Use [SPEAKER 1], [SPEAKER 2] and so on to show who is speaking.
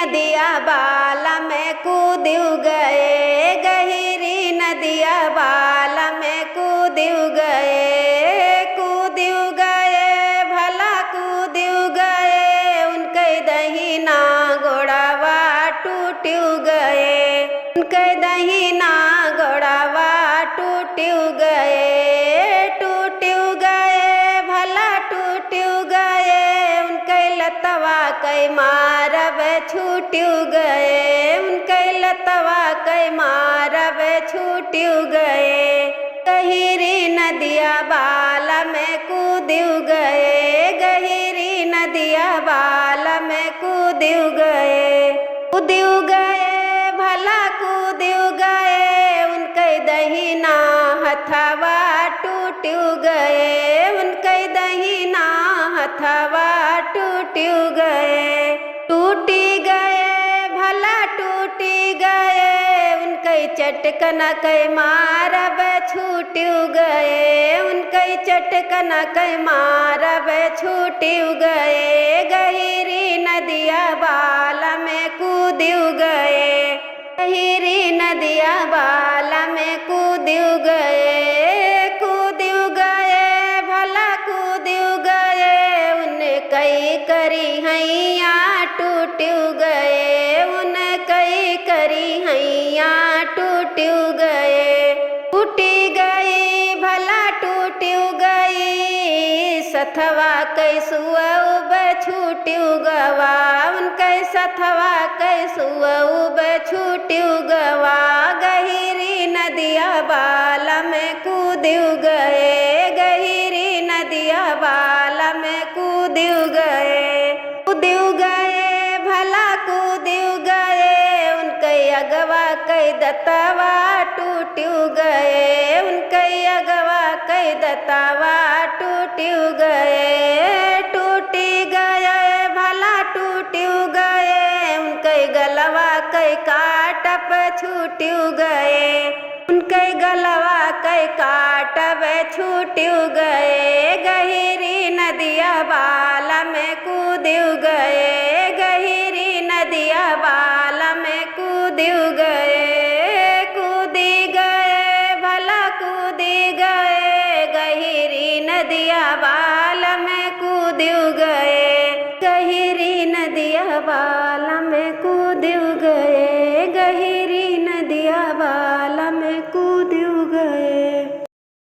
[SPEAKER 1] नदिया बाल में कूद गए, गहिरी नदिया बाल में कूद गए, कूद गए भला कूद गए, उनके दहिना गोड़ावा टूट गए, उनके दहिना गोड़ावा टूट गए, टूट गए भला टूट गए, उनके लतवा कई मारब छूट गए, उनके लतवा कई मारब छूट गए, गहिरी नदिया बाल में कूद गए, गहिरी नदिया बाल में कूद गए, कूद गए भला कूद गए, उनके दहिना हथवा टूट गए, उनके दहिना हथवा टूट गए, टूट गए भला टूट गए, उनके चटकन कई मारब छूट गए, उनके चटकन कई मारब छूट गए, गहिरी नदिया बाल में कूद गए, गहिरी नदिया बाल में कूद गए, कूद गए भला कूद गए, उन कई करी हैया टूट गए, उन कई करी हैया टूट गए, टूट गई भला टूट गई, सथवा कैसुअब छूट गवा, उनके सथवा कैसुअब छूट गवा, गहिरी नदिया बाल में कूद गए, गहिरी नदिया बाल में कूद गए, कूद गए भला कूद गए, उनके अगवा कई दतवा टूट गए, उनके अगवा कई दतवा टूट गए, टूट गए भला टूट गए, उनके गलवा कई काटब छूट गए, उनके गलवा कई काटब छूट गए, गहिरी नदिया बाल में कूद गए, गहिरी नदिया बाल में कूद गए, कूद गए भला कूद गए, गहिरी नदिया बाल में कूद गए, गहिरी नदिया बाल में कूद गए, गहिरी नदिया बाल